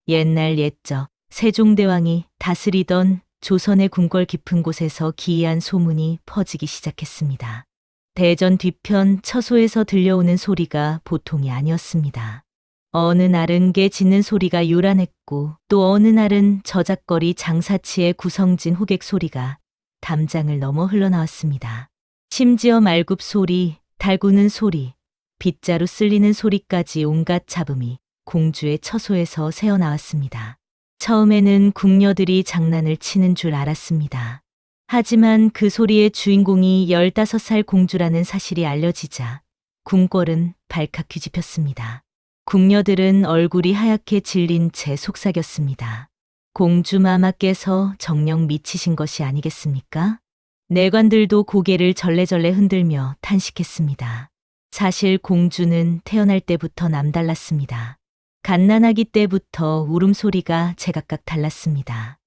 옛날 옛적 세종대왕이 다스리던 조선의 궁궐 깊은 곳에서 기이한 소문이 퍼지기 시작했습니다. 대전 뒤편 처소에서 들려오는 소리가 보통이 아니었습니다. 어느 날은 개 짖는 소리가 요란했고 또 어느 날은 저작거리 장사치의 구성진 호객 소리가 담장을 넘어 흘러나왔습니다. 심지어 말굽 소리, 달구는 소리, 빗자루 쓸리는 소리까지 온갖 잡음이 공주의 처소에서 새어나왔습니다. 처음에는 궁녀들이 장난을 치는 줄 알았습니다. 하지만 그 소리의 주인공이 15살 공주라는 사실이 알려지자 궁궐은 발칵 뒤집혔습니다. 궁녀들은 얼굴이 하얗게 질린 채 속삭였습니다. 공주마마께서 정녕 미치신 것이 아니겠습니까? 내관들도 고개를 절레절레 흔들며 탄식했습니다. 사실 공주는 태어날 때부터 남달랐습니다. 갓난아기 때부터 울음소리가 제각각 달랐습니다.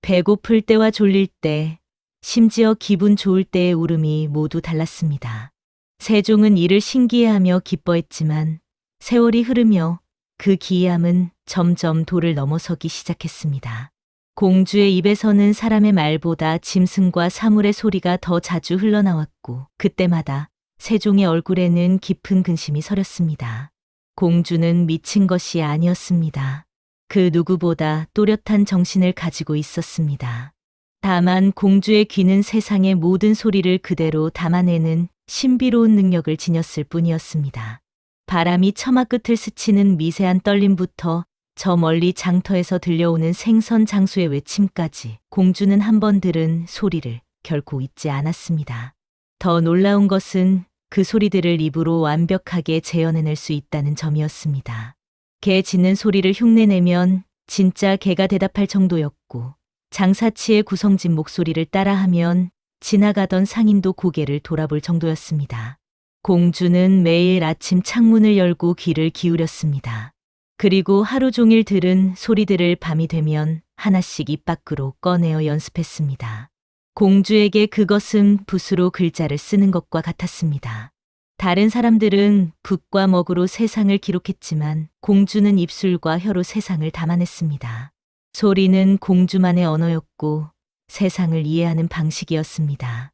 배고플 때와 졸릴 때, 심지어 기분 좋을 때의 울음이 모두 달랐습니다. 세종은 이를 신기해하며 기뻐했지만 세월이 흐르며 그 기이함은 점점 도를 넘어서기 시작했습니다. 공주의 입에서는 사람의 말보다 짐승과 사물의 소리가 더 자주 흘러나왔고 그때마다 세종의 얼굴에는 깊은 근심이 서렸습니다. 공주는 미친 것이 아니었습니다. 그 누구보다 또렷한 정신을 가지고 있었습니다. 다만 공주의 귀는 세상의 모든 소리를 그대로 담아내는 신비로운 능력을 지녔을 뿐이었습니다. 바람이 처마 끝을 스치는 미세한 떨림부터 저 멀리 장터에서 들려오는 생선 장수의 외침까지 공주는 한 번 들은 소리를 결코 잊지 않았습니다. 더 놀라운 것은 그 소리들을 입으로 완벽하게 재현해낼 수 있다는 점이었습니다. 개 짖는 소리를 흉내내면 진짜 개가 대답할 정도였고 장사치의 구성진 목소리를 따라하면 지나가던 상인도 고개를 돌아볼 정도였습니다. 공주는 매일 아침 창문을 열고 귀를 기울였습니다. 그리고 하루 종일 들은 소리들을 밤이 되면 하나씩 입 밖으로 꺼내어 연습했습니다. 공주에게 그것은 붓으로 글자를 쓰는 것과 같았습니다. 다른 사람들은 붓과 먹으로 세상을 기록했지만 공주는 입술과 혀로 세상을 담아냈습니다. 소리는 공주만의 언어였고 세상을 이해하는 방식이었습니다.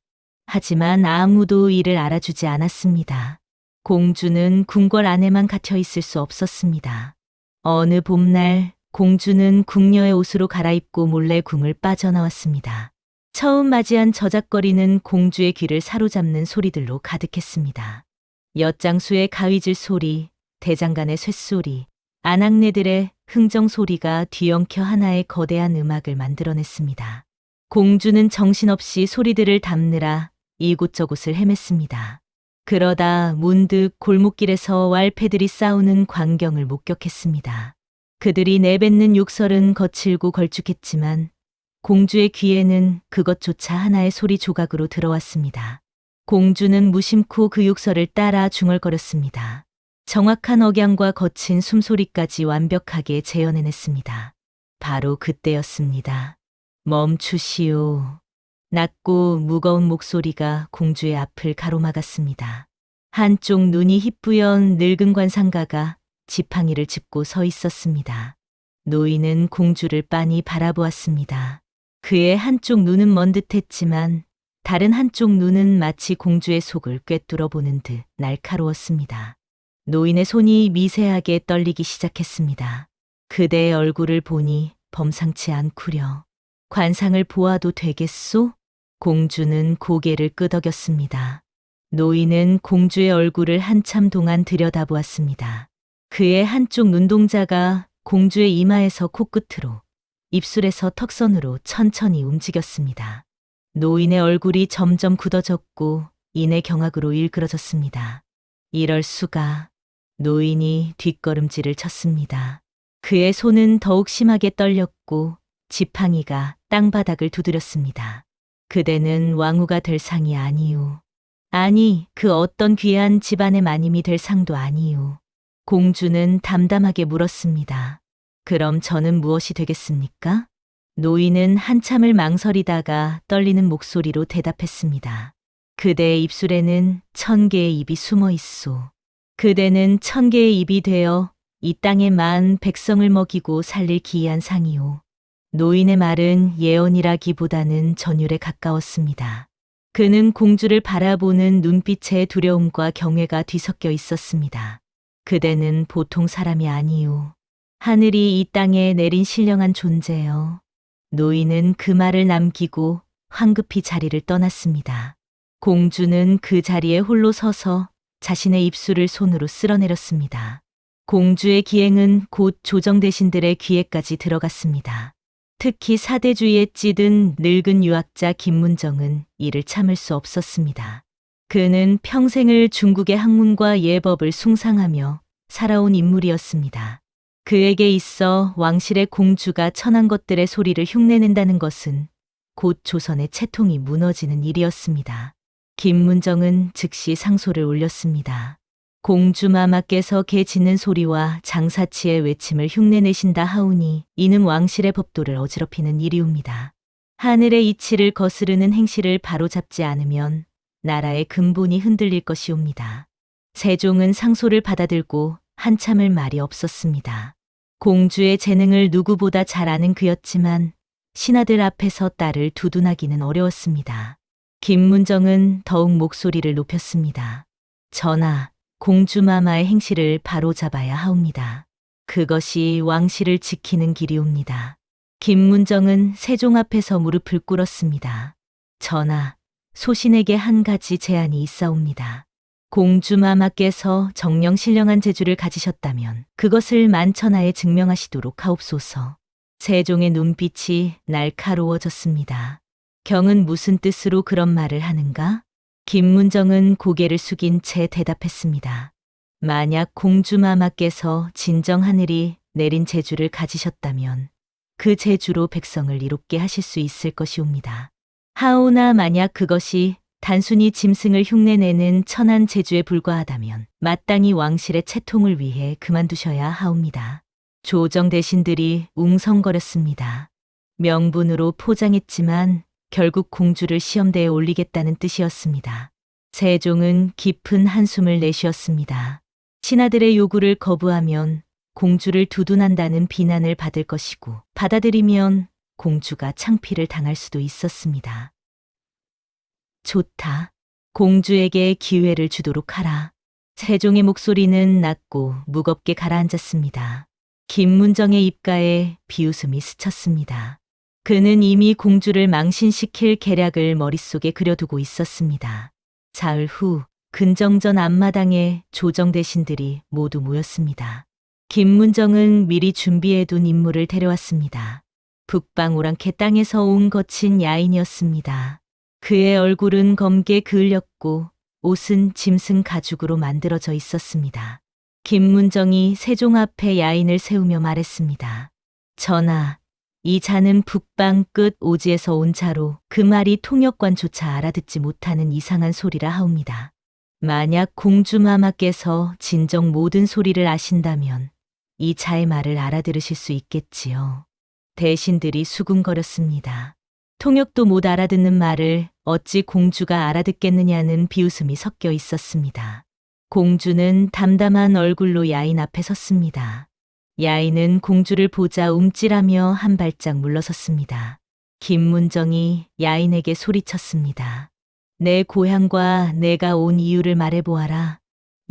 하지만 아무도 이를 알아주지 않았습니다. 공주는 궁궐 안에만 갇혀 있을 수 없었습니다. 어느 봄날 공주는 궁녀의 옷으로 갈아입고 몰래 궁을 빠져나왔습니다. 처음 맞이한 저작거리는 공주의 귀를 사로잡는 소리들로 가득했습니다. 엿장수의 가위질 소리, 대장간의 쇳소리, 아낙네들의 흥정 소리가 뒤엉켜 하나의 거대한 음악을 만들어냈습니다. 공주는 정신없이 소리들을 담느라 이곳저곳을 헤맸습니다. 그러다 문득 골목길에서 왈패들이 싸우는 광경을 목격했습니다. 그들이 내뱉는 욕설은 거칠고 걸쭉했지만 공주의 귀에는 그것조차 하나의 소리 조각으로 들어왔습니다. 공주는 무심코 그 욕설을 따라 중얼거렸습니다. 정확한 억양과 거친 숨소리까지 완벽하게 재현해냈습니다. 바로 그때였습니다. 멈추시오. 낮고 무거운 목소리가 공주의 앞을 가로막았습니다. 한쪽 눈이 희뿌연 늙은 관상가가 지팡이를 짚고 서 있었습니다. 노인은 공주를 빤히 바라보았습니다. 그의 한쪽 눈은 먼 듯했지만 다른 한쪽 눈은 마치 공주의 속을 꿰뚫어 보는 듯 날카로웠습니다. 노인의 손이 미세하게 떨리기 시작했습니다. 그대의 얼굴을 보니 범상치 않구려. 관상을 보아도 되겠소? 공주는 고개를 끄덕였습니다. 노인은 공주의 얼굴을 한참 동안 들여다보았습니다. 그의 한쪽 눈동자가 공주의 이마에서 코끝으로, 입술에서 턱선으로 천천히 움직였습니다. 노인의 얼굴이 점점 굳어졌고 이내 경악으로 일그러졌습니다. 이럴 수가. 노인이 뒷걸음질을 쳤습니다. 그의 손은 더욱 심하게 떨렸고 지팡이가 땅바닥을 두드렸습니다. 그대는 왕후가 될 상이 아니오. 아니, 그 어떤 귀한 집안의 마님이 될 상도 아니오. 공주는 담담하게 물었습니다. 그럼 저는 무엇이 되겠습니까? 노인은 한참을 망설이다가 떨리는 목소리로 대답했습니다. 그대의 입술에는 1000개의 입이 숨어 있소. 그대는 1000개의 입이 되어 이 땅의 만 백성을 먹이고 살릴 기이한 상이요. 노인의 말은 예언이라기보다는 전율에 가까웠습니다. 그는 공주를 바라보는 눈빛에 두려움과 경외가 뒤섞여 있었습니다. 그대는 보통 사람이 아니요. 하늘이 이 땅에 내린 신령한 존재요. 노인은 그 말을 남기고 황급히 자리를 떠났습니다. 공주는 그 자리에 홀로 서서 자신의 입술을 손으로 쓸어내렸습니다. 공주의 기행은 곧 조정대신들의 귀에까지 들어갔습니다. 특히 사대주의에 찌든 늙은 유학자 김문정은 이를 참을 수 없었습니다. 그는 평생을 중국의 학문과 예법을 숭상하며 살아온 인물이었습니다. 그에게 있어 왕실의 공주가 천한 것들의 소리를 흉내낸다는 것은 곧 조선의 채통이 무너지는 일이었습니다. 김문정은 즉시 상소를 올렸습니다. 공주마마께서 개 짖는 소리와 장사치의 외침을 흉내내신다 하오니 이는 왕실의 법도를 어지럽히는 일이옵니다. 하늘의 이치를 거스르는 행실을 바로잡지 않으면 나라의 근본이 흔들릴 것이옵니다. 세종은 상소를 받아들고 한참을 말이 없었습니다. 공주의 재능을 누구보다 잘 아는 그였지만 신하들 앞에서 딸을 두둔하기는 어려웠습니다. 김문정은 더욱 목소리를 높였습니다. 전하, 공주마마의 행실을 바로잡아야 하옵니다. 그것이 왕실을 지키는 길이옵니다. 김문정은 세종 앞에서 무릎을 꿇었습니다. 전하, 소신에게 한 가지 제안이 있사옵니다. 공주마마께서 정령 신령한 재주를 가지셨다면 그것을 만천하에 증명하시도록 하옵소서. 세종의 눈빛이 날카로워졌습니다. 경은 무슨 뜻으로 그런 말을 하는가? 김문정은 고개를 숙인 채 대답했습니다. 만약 공주마마께서 진정 하늘이 내린 재주를 가지셨다면 그 재주로 백성을 이롭게 하실 수 있을 것이옵니다. 하오나 만약 그것이 단순히 짐승을 흉내내는 천한 재주에 불과하다면 마땅히 왕실의 채통을 위해 그만두셔야 하옵니다. 조정 대신들이 웅성거렸습니다. 명분으로 포장했지만 결국 공주를 시험대에 올리겠다는 뜻이었습니다. 세종은 깊은 한숨을 내쉬었습니다. 신하들의 요구를 거부하면 공주를 두둔한다는 비난을 받을 것이고 받아들이면 공주가 창피를 당할 수도 있었습니다. 좋다. 공주에게 기회를 주도록 하라. 세종의 목소리는 낮고 무겁게 가라앉았습니다. 김문정의 입가에 비웃음이 스쳤습니다. 그는 이미 공주를 망신시킬 계략을 머릿속에 그려두고 있었습니다. 사흘 후 근정전 앞마당에 조정 대신들이 모두 모였습니다. 김문정은 미리 준비해둔 인물을 데려왔습니다. 북방 오랑캐 땅에서 온 거친 야인이었습니다. 그의 얼굴은 검게 그을렸고 옷은 짐승 가죽으로 만들어져 있었습니다. 김문정이 세종 앞에 야인을 세우며 말했습니다. 전하, 이 자는 북방 끝 오지에서 온 자로 그 말이 통역관조차 알아듣지 못하는 이상한 소리라 하옵니다. 만약 공주마마께서 진정 모든 소리를 아신다면 이 자의 말을 알아들으실 수 있겠지요. 대신들이 수군거렸습니다. 통역도 못 알아듣는 말을 어찌 공주가 알아듣겠느냐는 비웃음이 섞여 있었습니다. 공주는 담담한 얼굴로 야인 앞에 섰습니다. 야인은 공주를 보자 움찔하며 한 발짝 물러섰습니다. 김문정이 야인에게 소리쳤습니다. 내 고향과 내가 온 이유를 말해보아라.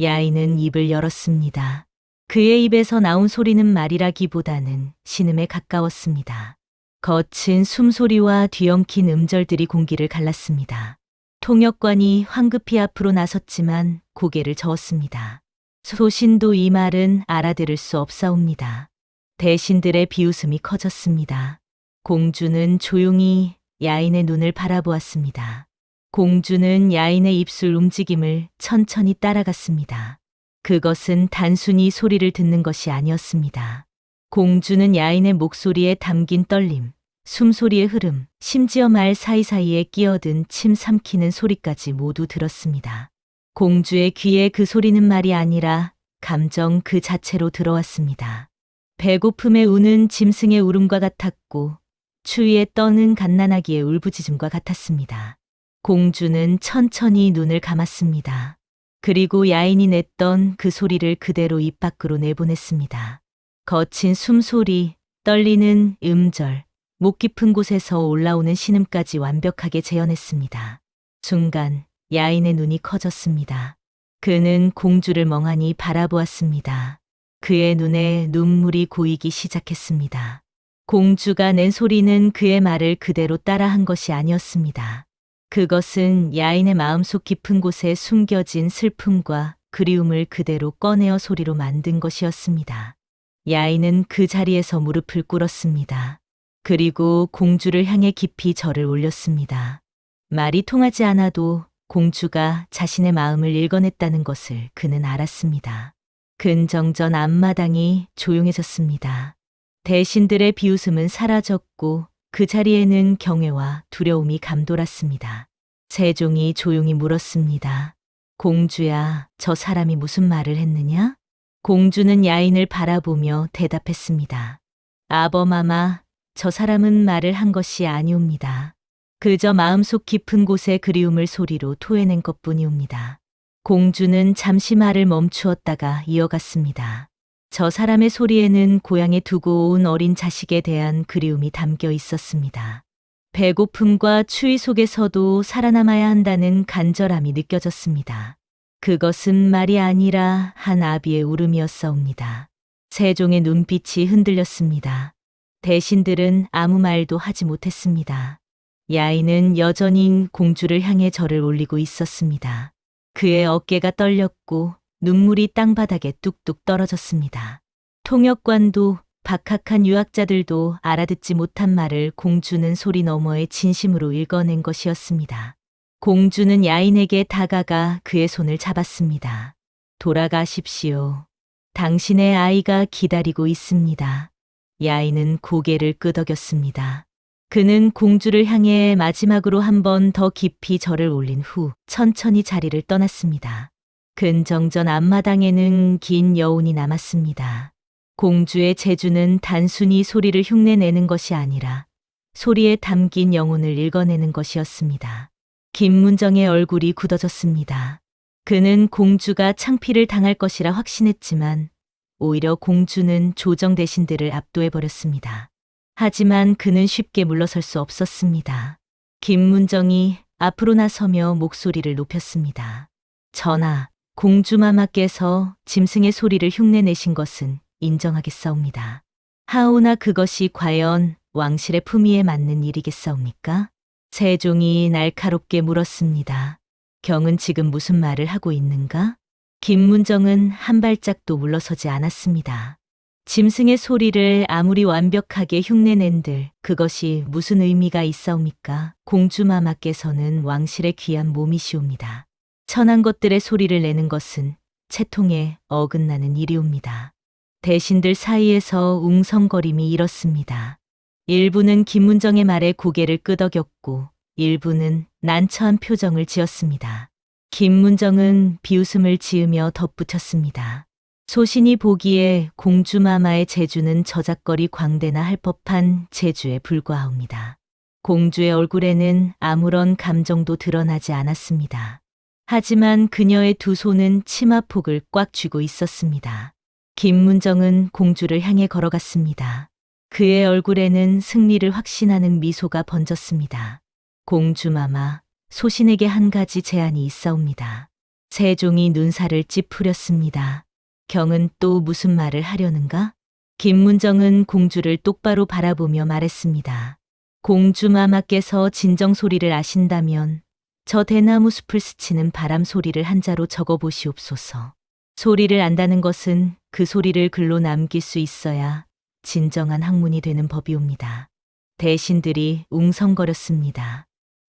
야인은 입을 열었습니다. 그의 입에서 나온 소리는 말이라기보다는 신음에 가까웠습니다. 거친 숨소리와 뒤엉킨 음절들이 공기를 갈랐습니다. 통역관이 황급히 앞으로 나섰지만 고개를 저었습니다. 소신도 이 말은 알아들을 수 없사옵니다. 대신들의 비웃음이 커졌습니다. 공주는 조용히 야인의 눈을 바라보았습니다. 공주는 야인의 입술 움직임을 천천히 따라갔습니다. 그것은 단순히 소리를 듣는 것이 아니었습니다. 공주는 야인의 목소리에 담긴 떨림, 숨소리의 흐름, 심지어 말 사이사이에 끼어든 침 삼키는 소리까지 모두 들었습니다. 공주의 귀에 그 소리는 말이 아니라 감정 그 자체로 들어왔습니다. 배고픔에 우는 짐승의 울음과 같았고 추위에 떠는 갓난아기의 울부짖음과 같았습니다. 공주는 천천히 눈을 감았습니다. 그리고 야인이 냈던 그 소리를 그대로 입 밖으로 내보냈습니다. 거친 숨소리, 떨리는 음절, 목 깊은 곳에서 올라오는 신음까지 완벽하게 재현했습니다. 순간 야인의 눈이 커졌습니다. 그는 공주를 멍하니 바라보았습니다. 그의 눈에 눈물이 고이기 시작했습니다. 공주가 낸 소리는 그의 말을 그대로 따라한 것이 아니었습니다. 그것은 야인의 마음속 깊은 곳에 숨겨진 슬픔과 그리움을 그대로 꺼내어 소리로 만든 것이었습니다. 야인은 그 자리에서 무릎을 꿇었습니다. 그리고 공주를 향해 깊이 절을 올렸습니다. 말이 통하지 않아도 공주가 자신의 마음을 읽어냈다는 것을 그는 알았습니다. 근정전 앞마당이 조용해졌습니다. 대신들의 비웃음은 사라졌고 그 자리에는 경외와 두려움이 감돌았습니다. 세종이 조용히 물었습니다. 공주야, 저 사람이 무슨 말을 했느냐? 공주는 야인을 바라보며 대답했습니다. 아버마마, 저 사람은 말을 한 것이 아니옵니다. 그저 마음속 깊은 곳의 그리움을 소리로 토해낸 것뿐이옵니다. 공주는 잠시 말을 멈추었다가 이어갔습니다. 저 사람의 소리에는 고향에 두고 온 어린 자식에 대한 그리움이 담겨 있었습니다. 배고픔과 추위 속에서도 살아남아야 한다는 간절함이 느껴졌습니다. 그것은 말이 아니라 한 아비의 울음이었사옵니다. 세종의 눈빛이 흔들렸습니다. 대신들은 아무 말도 하지 못했습니다. 야인은 여전히 공주를 향해 절을 올리고 있었습니다. 그의 어깨가 떨렸고 눈물이 땅바닥에 뚝뚝 떨어졌습니다. 통역관도 박학한 유학자들도 알아듣지 못한 말을 공주는 소리 너머의 진심으로 읽어낸 것이었습니다. 공주는 야인에게 다가가 그의 손을 잡았습니다. 돌아가십시오. 당신의 아이가 기다리고 있습니다. 야인은 고개를 끄덕였습니다. 그는 공주를 향해 마지막으로 한 번 더 깊이 절을 올린 후 천천히 자리를 떠났습니다. 근정전 앞마당에는 긴 여운이 남았습니다. 공주의 재주는 단순히 소리를 흉내내는 것이 아니라 소리에 담긴 영혼을 읽어내는 것이었습니다. 김문정의 얼굴이 굳어졌습니다. 그는 공주가 창피를 당할 것이라 확신했지만 오히려 공주는 조정 대신들을 압도해버렸습니다. 하지만 그는 쉽게 물러설 수 없었습니다. 김문정이 앞으로 나서며 목소리를 높였습니다. 전하, 공주마마께서 짐승의 소리를 흉내내신 것은 인정하겠사옵니다. 하오나 그것이 과연 왕실의 품위에 맞는 일이겠사옵니까? 세종이 날카롭게 물었습니다. 경은 지금 무슨 말을 하고 있는가? 김문정은 한 발짝도 물러서지 않았습니다. 짐승의 소리를 아무리 완벽하게 흉내낸들 그것이 무슨 의미가 있사옵니까? 공주마마께서는 왕실의 귀한 몸이시옵니다. 천한 것들의 소리를 내는 것은 채통에 어긋나는 일이옵니다. 대신들 사이에서 웅성거림이 일었습니다. 일부는 김문정의 말에 고개를 끄덕였고 일부는 난처한 표정을 지었습니다. 김문정은 비웃음을 지으며 덧붙였습니다. 소신이 보기에 공주마마의 재주는 저작거리 광대나 할 법한 재주에 불과하옵니다. 공주의 얼굴에는 아무런 감정도 드러나지 않았습니다. 하지만 그녀의 두 손은 치마폭을 꽉 쥐고 있었습니다. 김문정은 공주를 향해 걸어갔습니다. 그의 얼굴에는 승리를 확신하는 미소가 번졌습니다. 공주마마, 소신에게 한 가지 제안이 있사옵니다. 세종이 눈살을 찌푸렸습니다. 경은 또 무슨 말을 하려는가? 김문정은 공주를 똑바로 바라보며 말했습니다. 공주마마께서 진정 소리를 아신다면 저 대나무 숲을 스치는 바람 소리를 한자로 적어보시옵소서. 소리를 안다는 것은 그 소리를 글로 남길 수 있어야 진정한 학문이 되는 법이옵니다. 대신들이 웅성거렸습니다.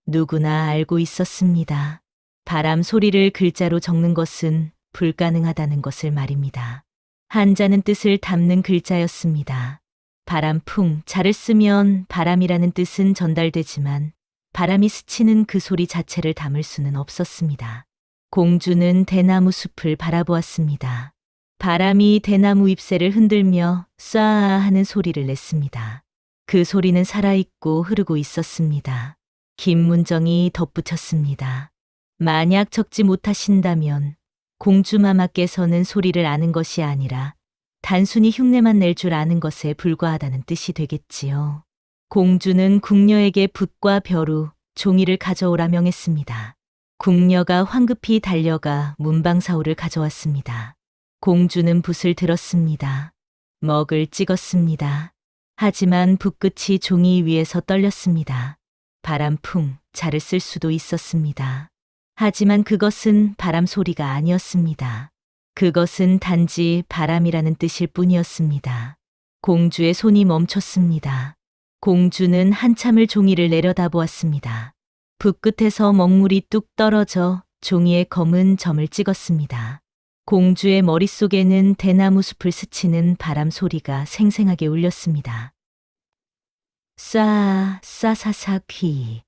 누구나 알고 있었습니다. 바람 소리를 글자로 적는 것은 불가능하다는 것을 말입니다. 한자는 뜻을 담는 글자였습니다. 바람풍, 자를 쓰면 바람이라는 뜻은 전달되지만 바람이 스치는 그 소리 자체를 담을 수는 없었습니다. 공주는 대나무 숲을 바라보았습니다. 바람이 대나무 잎새를 흔들며 쏴 하는 소리를 냈습니다. 그 소리는 살아있고 흐르고 있었습니다. 김문정이 덧붙였습니다. 만약 적지 못하신다면 공주마마께서는 소리를 아는 것이 아니라 단순히 흉내만 낼 줄 아는 것에 불과하다는 뜻이 되겠지요. 공주는 궁녀에게 붓과 벼루, 종이를 가져오라 명했습니다. 궁녀가 황급히 달려가 문방사오를 가져왔습니다. 공주는 붓을 들었습니다. 먹을 찍었습니다. 하지만 붓끝이 종이 위에서 떨렸습니다. 바람풍, 자를 쓸 수도 있었습니다. 하지만 그것은 바람 소리가 아니었습니다. 그것은 단지 바람이라는 뜻일 뿐이었습니다. 공주의 손이 멈췄습니다. 공주는 한참을 종이를 내려다보았습니다. 붓끝에서 먹물이 뚝 떨어져 종이에 검은 점을 찍었습니다. 공주의 머릿속에는 대나무 숲을 스치는 바람 소리가 생생하게 울렸습니다. 싸사사퀴.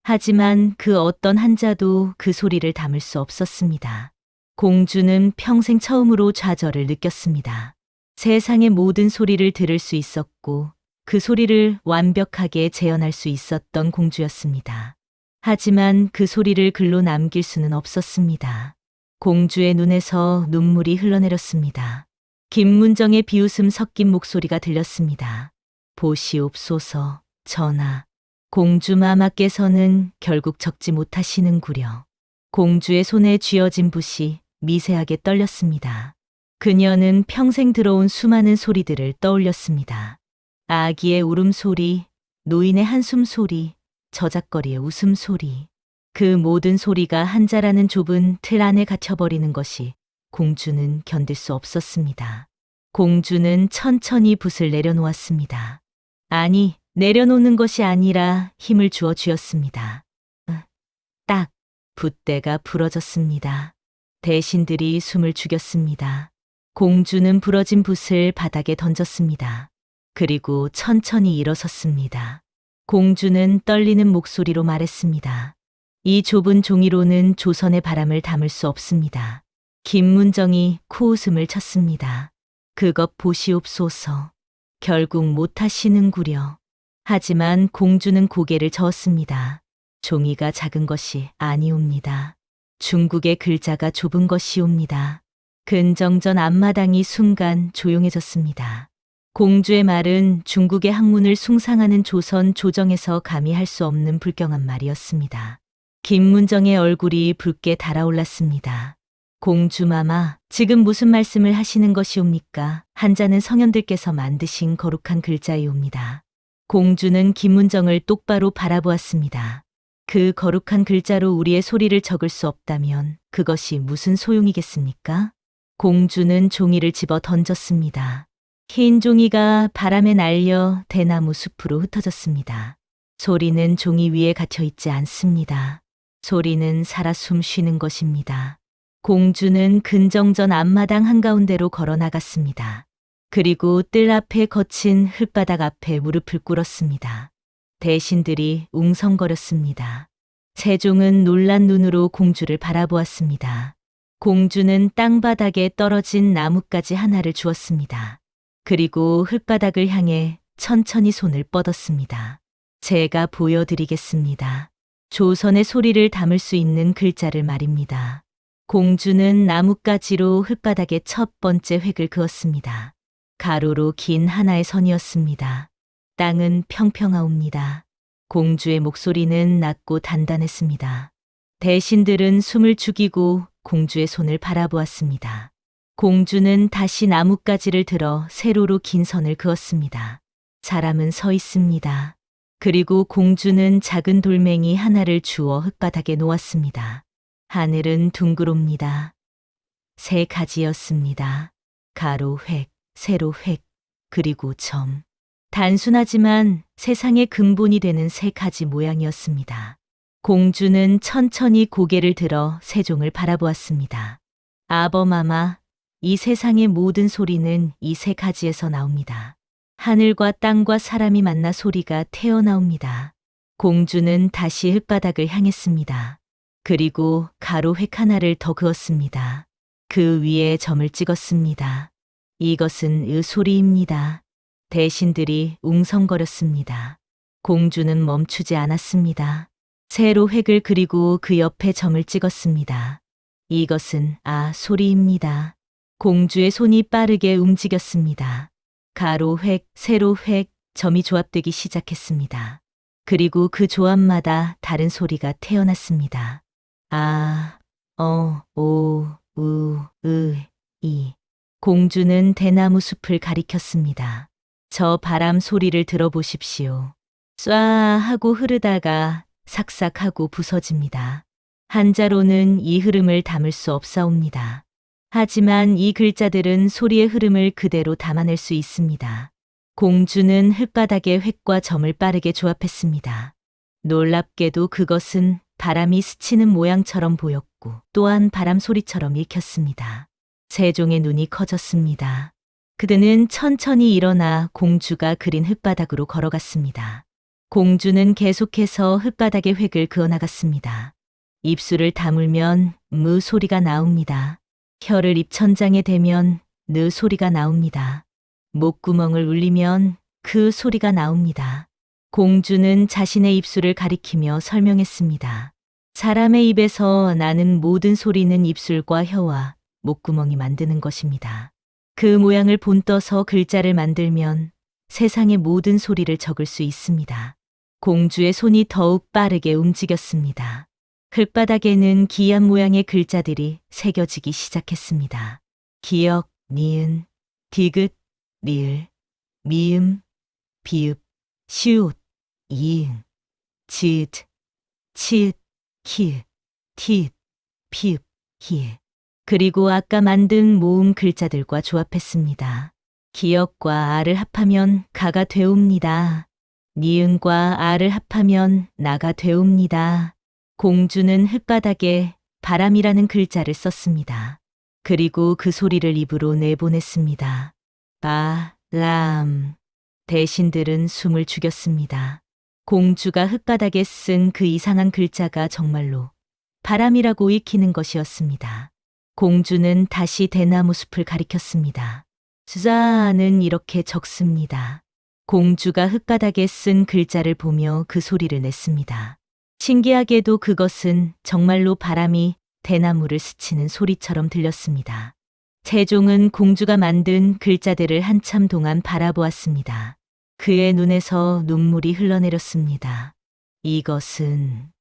하지만 그 어떤 한자도 그 소리를 담을 수 없었습니다. 공주는 평생 처음으로 좌절을 느꼈습니다. 세상의 모든 소리를 들을 수 있었고 그 소리를 완벽하게 재현할 수 있었던 공주였습니다. 하지만 그 소리를 글로 남길 수는 없었습니다. 공주의 눈에서 눈물이 흘러내렸습니다. 김문정의 비웃음 섞인 목소리가 들렸습니다. 보시옵소서, 전하. 공주마마께서는 결국 적지 못하시는구려. 공주의 손에 쥐어진 붓이 미세하게 떨렸습니다. 그녀는 평생 들어온 수많은 소리들을 떠올렸습니다. 아기의 울음소리, 노인의 한숨소리, 저작거리의 웃음소리. 그 모든 소리가 한자라는 좁은 틀 안에 갇혀버리는 것이 공주는 견딜 수 없었습니다. 공주는 천천히 붓을 내려놓았습니다. 아니, 내려놓는 것이 아니라 힘을 주어 쥐었습니다. 딱, 붓대가 부러졌습니다. 대신들이 숨을 죽였습니다. 공주는 부러진 붓을 바닥에 던졌습니다. 그리고 천천히 일어섰습니다. 공주는 떨리는 목소리로 말했습니다. 이 좁은 종이로는 조선의 바람을 담을 수 없습니다. 김문정이 코웃음을 쳤습니다. 그것 보시옵소서. 결국 못하시는구려. 하지만 공주는 고개를 저었습니다. 종이가 작은 것이 아니옵니다. 중국의 글자가 좁은 것이옵니다. 근정전 앞마당이 순간 조용해졌습니다. 공주의 말은 중국의 학문을 숭상하는 조선 조정에서 감히 할 수 없는 불경한 말이었습니다. 김문정의 얼굴이 붉게 달아올랐습니다. 공주마마, 지금 무슨 말씀을 하시는 것이옵니까? 한자는 성현들께서 만드신 거룩한 글자이옵니다. 공주는 김문정을 똑바로 바라보았습니다. 그 거룩한 글자로 우리의 소리를 적을 수 없다면 그것이 무슨 소용이겠습니까? 공주는 종이를 집어 던졌습니다. 흰 종이가 바람에 날려 대나무 숲으로 흩어졌습니다. 소리는 종이 위에 갇혀 있지 않습니다. 소리는 살아 숨쉬는 것입니다. 공주는 근정전 앞마당 한가운데로 걸어 나갔습니다. 그리고 뜰 앞에 거친 흙바닥 앞에 무릎을 꿇었습니다. 대신들이 웅성거렸습니다. 세종은 놀란 눈으로 공주를 바라보았습니다. 공주는 땅바닥에 떨어진 나뭇가지 하나를 주었습니다. 그리고 흙바닥을 향해 천천히 손을 뻗었습니다. 제가 보여드리겠습니다. 조선의 소리를 담을 수 있는 글자를 말입니다. 공주는 나뭇가지로 흙바닥에 첫 번째 획을 그었습니다. 가로로 긴 하나의 선이었습니다. 땅은 평평하옵니다. 공주의 목소리는 낮고 단단했습니다. 대신들은 숨을 죽이고 공주의 손을 바라보았습니다. 공주는 다시 나뭇가지를 들어 세로로 긴 선을 그었습니다. 사람은 서 있습니다. 그리고 공주는 작은 돌멩이 하나를 주워 흙바닥에 놓았습니다. 하늘은 둥그럽니다. 세 가지였습니다. 가로 획, 세로 획, 그리고 점. 단순하지만 세상의 근본이 되는 세 가지 모양이었습니다. 공주는 천천히 고개를 들어 세종을 바라보았습니다. 아버마마, 이 세상의 모든 소리는 이 세 가지에서 나옵니다. 하늘과 땅과 사람이 만나 소리가 태어나옵니다. 공주는 다시 흙바닥을 향했습니다. 그리고 가로 획 하나를 더 그었습니다. 그 위에 점을 찍었습니다. 이것은 소리입니다. 대신들이 웅성거렸습니다. 공주는 멈추지 않았습니다. 세로 획을 그리고 그 옆에 점을 찍었습니다. 이것은 소리입니다. 공주의 손이 빠르게 움직였습니다. 가로 획, 세로 획, 점이 조합되기 시작했습니다. 그리고 그 조합마다 다른 소리가 태어났습니다. 오, 이. 공주는 대나무 숲을 가리켰습니다. 저 바람 소리를 들어보십시오. 쏴 하고 흐르다가 삭삭 하고 부서집니다. 한자로는 이 흐름을 담을 수 없사옵니다. 하지만 이 글자들은 소리의 흐름을 그대로 담아낼 수 있습니다. 공주는 흙바닥에 획과 점을 빠르게 조합했습니다. 놀랍게도 그것은 바람이 스치는 모양처럼 보였고 또한 바람 소리처럼 읽혔습니다. 세종의 눈이 커졌습니다. 그대는 천천히 일어나 공주가 그린 흙바닥으로 걸어갔습니다. 공주는 계속해서 흙바닥에 획을 그어나갔습니다. 입술을 다물면 무 소리가 나옵니다. 혀를 입천장에 대면 느 소리가 나옵니다. 목구멍을 울리면 그 소리가 나옵니다. 공주는 자신의 입술을 가리키며 설명했습니다. 사람의 입에서 나는 모든 소리는 입술과 혀와 목구멍이 만드는 것입니다. 그 모양을 본떠서 글자를 만들면 세상의 모든 소리를 적을 수 있습니다. 공주의 손이 더욱 빠르게 움직였습니다. 흙바닥에는 기이한 모양의 글자들이 새겨지기 시작했습니다. 기역, 니은, 디귿, 리을, 미음, 비읍, 시옷, 이응, 지읒, 치읒, 키읒, 티읒, 피읒, 히읗. 그리고 아까 만든 모음 글자들과 조합했습니다. 기역과 아를 합하면 가가 되옵니다. 니은과 아를 합하면 나가 되옵니다. 공주는 흙바닥에 바람이라는 글자를 썼습니다. 그리고 그 소리를 입으로 내보냈습니다. 바람. 대신들은 숨을 죽였습니다. 공주가 흙바닥에 쓴 그 이상한 글자가 정말로 바람이라고 읽히는 것이었습니다. 공주는 다시 대나무 숲을 가리켰습니다. 수자는 이렇게 적습니다. 공주가 흙바닥에 쓴 글자를 보며 그 소리를 냈습니다. 신기하게도 그것은 정말로 바람이 대나무를 스치는 소리처럼 들렸습니다. 세종은 공주가 만든 글자들을 한참 동안 바라보았습니다. 그의 눈에서 눈물이 흘러내렸습니다. 이것은...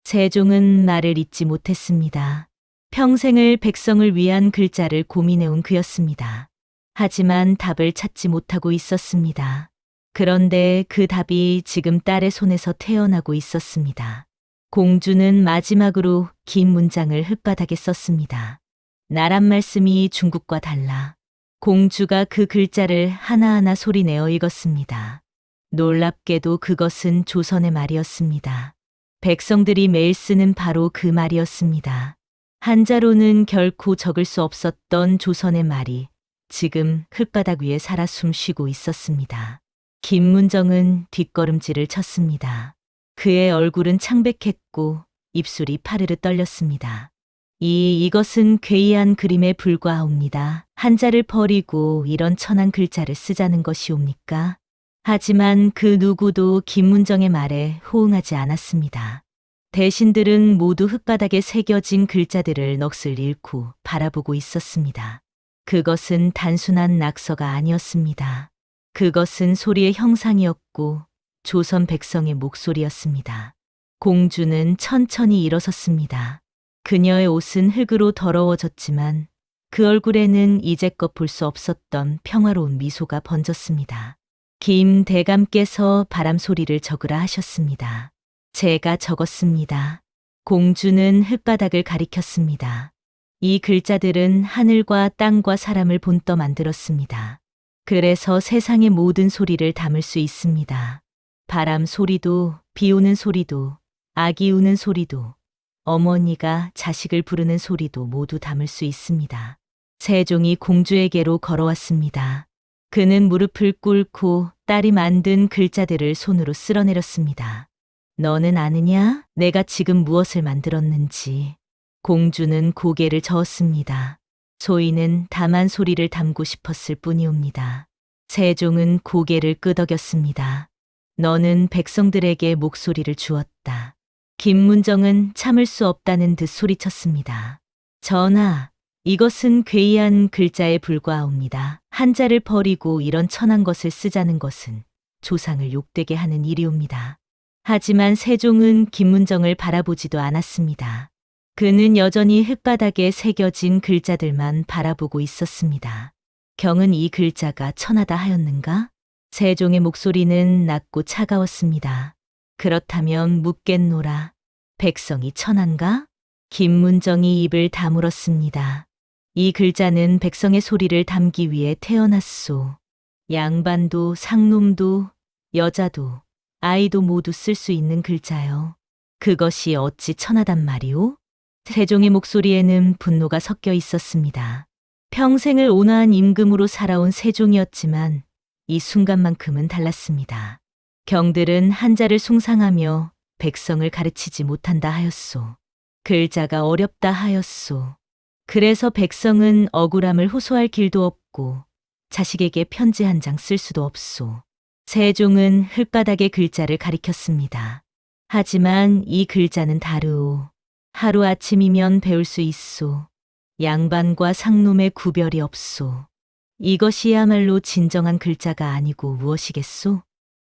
세종은 말을 잇지 못했습니다. 평생을 백성을 위한 글자를 고민해온 그였습니다. 하지만 답을 찾지 못하고 있었습니다. 그런데 그 답이 지금 딸의 손에서 태어나고 있었습니다. 공주는 마지막으로 긴 문장을 흙바닥에 썼습니다. 나란 말씀이 중국과 달라. 공주가 그 글자를 하나하나 소리내어 읽었습니다. 놀랍게도 그것은 조선의 말이었습니다. 백성들이 매일 쓰는 바로 그 말이었습니다. 한자로는 결코 적을 수 없었던 조선의 말이 지금 흙바닥 위에 살아 숨쉬고 있었습니다. 김문정은 뒷걸음질을 쳤습니다. 그의 얼굴은 창백했고 입술이 파르르 떨렸습니다. 이것은 괴이한 그림에 불과하옵니다. 한자를 버리고 이런 천한 글자를 쓰자는 것이옵니까? 하지만 그 누구도 김문정의 말에 호응하지 않았습니다. 대신들은 모두 흙바닥에 새겨진 글자들을 넋을 잃고 바라보고 있었습니다. 그것은 단순한 낙서가 아니었습니다. 그것은 소리의 형상이었고 조선 백성의 목소리였습니다. 공주는 천천히 일어섰습니다. 그녀의 옷은 흙으로 더러워졌지만 그 얼굴에는 이제껏 볼 수 없었던 평화로운 미소가 번졌습니다. 김 대감께서 바람 소리를 적으라 하셨습니다. 제가 적었습니다. 공주는 흙바닥을 가리켰습니다. 이 글자들은 하늘과 땅과 사람을 본떠 만들었습니다. 그래서 세상의 모든 소리를 담을 수 있습니다. 바람 소리도, 비 오는 소리도, 아기 우는 소리도, 어머니가 자식을 부르는 소리도 모두 담을 수 있습니다. 세종이 공주에게로 걸어왔습니다. 그는 무릎을 꿇고 딸이 만든 글자들을 손으로 쓸어내렸습니다. 너는 아느냐? 내가 지금 무엇을 만들었는지. 공주는 고개를 저었습니다. 소인은 다만 소리를 담고 싶었을 뿐이옵니다. 세종은 고개를 끄덕였습니다. 너는 백성들에게 목소리를 주었다. 김문정은 참을 수 없다는 듯 소리쳤습니다. 전하, 이것은 괴이한 글자에 불과하옵니다. 한자를 버리고 이런 천한 것을 쓰자는 것은 조상을 욕되게 하는 일이옵니다. 하지만 세종은 김문정을 바라보지도 않았습니다. 그는 여전히 흙바닥에 새겨진 글자들만 바라보고 있었습니다. 경은 이 글자가 천하다 하였는가? 세종의 목소리는 낮고 차가웠습니다. 그렇다면 묻겠노라. 백성이 천한가? 김문정이 입을 다물었습니다. 이 글자는 백성의 소리를 담기 위해 태어났소. 양반도 상놈도 여자도 아이도 모두 쓸 수 있는 글자요. 그것이 어찌 천하단 말이오? 세종의 목소리에는 분노가 섞여 있었습니다. 평생을 온화한 임금으로 살아온 세종이었지만 이 순간만큼은 달랐습니다. 경들은 한자를 숭상하며 백성을 가르치지 못한다 하였소. 글자가 어렵다 하였소. 그래서 백성은 억울함을 호소할 길도 없고 자식에게 편지 한 장 쓸 수도 없소. 세종은 흙바닥의 글자를 가리켰습니다. 하지만 이 글자는 다르오. 하루아침이면 배울 수 있소. 양반과 상놈의 구별이 없소. 이것이야말로 진정한 글자가 아니고 무엇이겠소?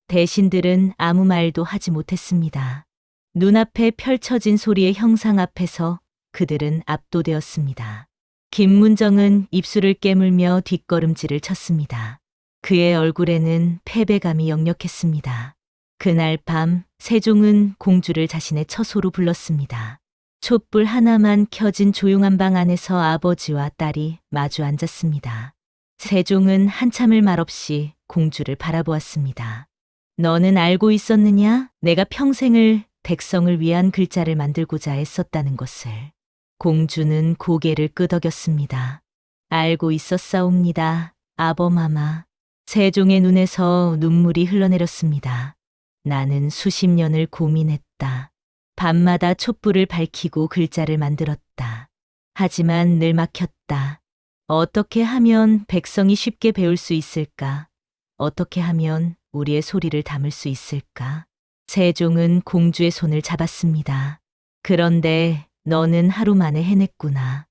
대신들은 아무 말도 하지 못했습니다. 눈앞에 펼쳐진 소리의 형상 앞에서 그들은 압도되었습니다. 김문정은 입술을 깨물며 뒷걸음질을 쳤습니다. 그의 얼굴에는 패배감이 역력했습니다. 그날 밤 세종은 공주를 자신의 처소로 불렀습니다. 촛불 하나만 켜진 조용한 방 안에서 아버지와 딸이 마주 앉았습니다. 세종은 한참을 말없이 공주를 바라보았습니다. 너는 알고 있었느냐? 내가 평생을 백성을 위한 글자를 만들고자 애썼다는 것을. 공주는 고개를 끄덕였습니다. 알고 있었사옵니다. 아범아마. 세종의 눈에서 눈물이 흘러내렸습니다. 나는 수십 년을 고민했다. 밤마다 촛불을 밝히고 글자를 만들었다. 하지만 늘 막혔다. 어떻게 하면 백성이 쉽게 배울 수 있을까? 어떻게 하면 우리의 소리를 담을 수 있을까? 세종은 공주의 손을 잡았습니다. 그런데 너는 하루 만에 해냈구나.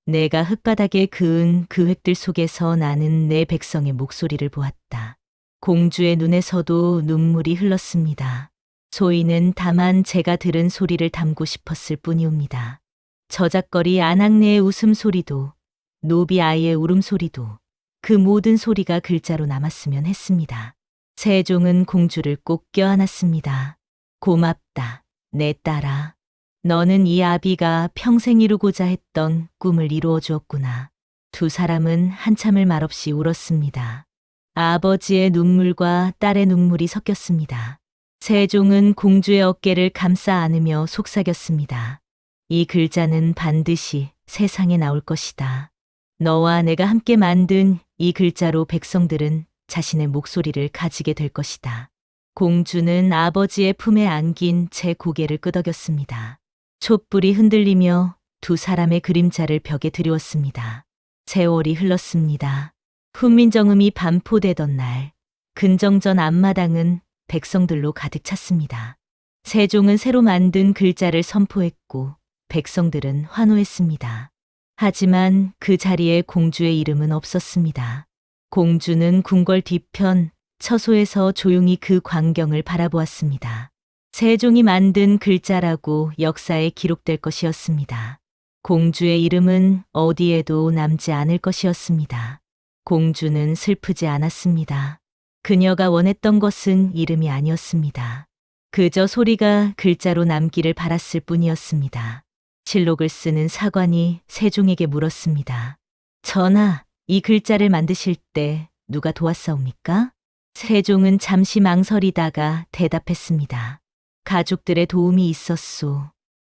내가 흙바닥에 그은 그 획들 속에서 나는 내 백성의 목소리를 보았다. 공주의 눈에서도 눈물이 흘렀습니다. 소인은 다만 제가 들은 소리를 담고 싶었을 뿐이옵니다. 저작거리 아낙네의 웃음소리도 노비 아이의 울음소리도 그 모든 소리가 글자로 남았으면 했습니다. 세종은 공주를 꼭 껴안았습니다. 고맙다, 내 딸아. 너는 이 아비가 평생 이루고자 했던 꿈을 이루어 주었구나. 두 사람은 한참을 말없이 울었습니다. 아버지의 눈물과 딸의 눈물이 섞였습니다. 세종은 공주의 어깨를 감싸 안으며 속삭였습니다. 이 글자는 반드시 세상에 나올 것이다. 너와 내가 함께 만든 이 글자로 백성들은 자신의 목소리를 가지게 될 것이다. 공주는 아버지의 품에 안긴 채 고개를 끄덕였습니다. 촛불이 흔들리며 두 사람의 그림자를 벽에 드리웠습니다. 세월이 흘렀습니다. 훈민정음이 반포되던 날, 근정전 앞마당은 백성들로 가득 찼습니다. 세종은 새로 만든 글자를 선포했고 백성들은 환호했습니다. 하지만 그 자리에 공주의 이름은 없었습니다. 공주는 궁궐 뒤편 처소에서 조용히 그 광경을 바라보았습니다. 세종이 만든 글자라고 역사에 기록될 것이었습니다. 공주의 이름은 어디에도 남지 않을 것이었습니다. 공주는 슬프지 않았습니다. 그녀가 원했던 것은 이름이 아니었습니다. 그저 소리가 글자로 남기를 바랐을 뿐이었습니다. 실록을 쓰는 사관이 세종에게 물었습니다. 전하, 이 글자를 만드실 때 누가 도왔사옵니까? 세종은 잠시 망설이다가 대답했습니다. 가족들의 도움이 있었소.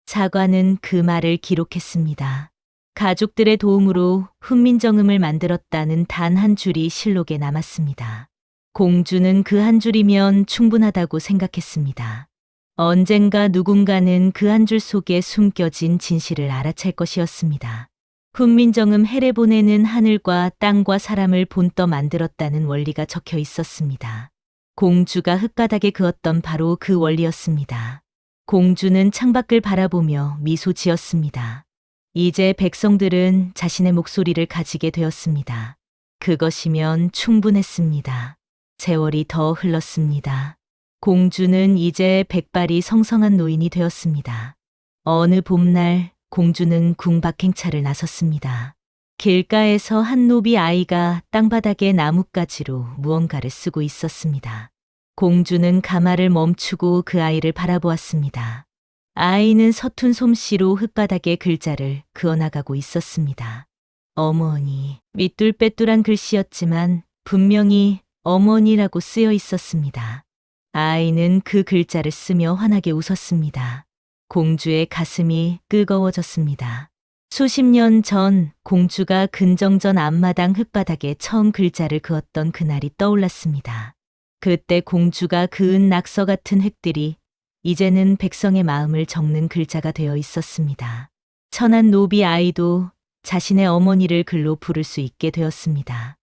사관은 그 말을 기록했습니다. 가족들의 도움으로 훈민정음을 만들었다는 단 한 줄이 실록에 남았습니다. 공주는 그 한 줄이면 충분하다고 생각했습니다. 언젠가 누군가는 그 한 줄 속에 숨겨진 진실을 알아챌 것이었습니다. 훈민정음 해례 보내는 하늘과 땅과 사람을 본떠 만들었다는 원리가 적혀 있었습니다. 공주가 흙바닥에 그었던 바로 그 원리였습니다. 공주는 창밖을 바라보며 미소 지었습니다. 이제 백성들은 자신의 목소리를 가지게 되었습니다. 그것이면 충분했습니다. 세월이 더 흘렀습니다. 공주는 이제 백발이 성성한 노인이 되었습니다. 어느 봄날 공주는 궁박행차를 나섰습니다. 길가에서 한 노비 아이가 땅바닥에 나뭇가지로 무언가를 쓰고 있었습니다. 공주는 가마를 멈추고 그 아이를 바라보았습니다. 아이는 서툰 솜씨로 흙바닥에 글자를 그어나가고 있었습니다. 어머니, 밑둘빼뚤한 글씨였지만 분명히 어머니라고 쓰여 있었습니다. 아이는 그 글자를 쓰며 환하게 웃었습니다. 공주의 가슴이 뜨거워졌습니다. 수십 년 전 공주가 근정전 앞마당 흙바닥에 처음 글자를 그었던 그날이 떠올랐습니다. 그때 공주가 그은 낙서 같은 흙들이 이제는 백성의 마음을 적는 글자가 되어 있었습니다. 천한 노비 아이도 자신의 어머니를 글로 부를 수 있게 되었습니다.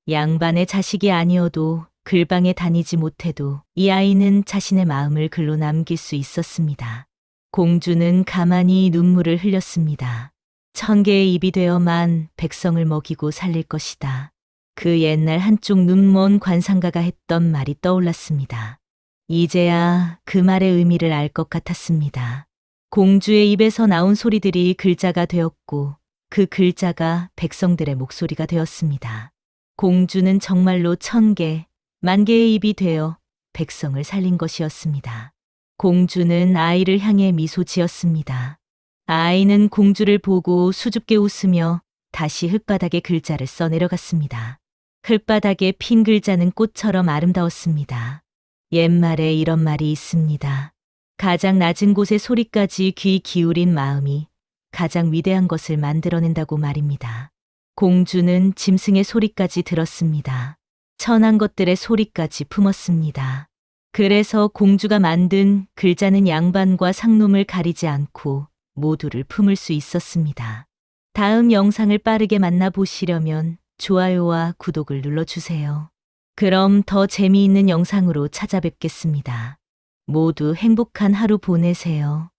양반의 자식이 아니어도 글방에 다니지 못해도 이 아이는 자신의 마음을 글로 남길 수 있었습니다. 공주는 가만히 눈물을 흘렸습니다. 1000개의 입이 되어만 백성을 먹이고 살릴 것이다. 그 옛날 한쪽 눈먼 관상가가 했던 말이 떠올랐습니다. 이제야 그 말의 의미를 알 것 같았습니다. 공주의 입에서 나온 소리들이 글자가 되었고 그 글자가 백성들의 목소리가 되었습니다. 공주는 정말로 1000개, 10,000개의 입이 되어 백성을 살린 것이었습니다. 공주는 아이를 향해 미소 지었습니다. 아이는 공주를 보고 수줍게 웃으며 다시 흙바닥에 글자를 써내려갔습니다. 흙바닥에 핀 글자는 꽃처럼 아름다웠습니다. 옛말에 이런 말이 있습니다. 가장 낮은 곳의 소리까지 귀 기울인 마음이 가장 위대한 것을 만들어낸다고 말입니다. 공주는 짐승의 소리까지 들었습니다. 천한 것들의 소리까지 품었습니다. 그래서 공주가 만든 글자는 양반과 상놈을 가리지 않고 모두를 품을 수 있었습니다. 다음 영상을 빠르게 만나보시려면 좋아요와 구독을 눌러주세요. 그럼 더 재미있는 영상으로 찾아뵙겠습니다. 모두 행복한 하루 보내세요.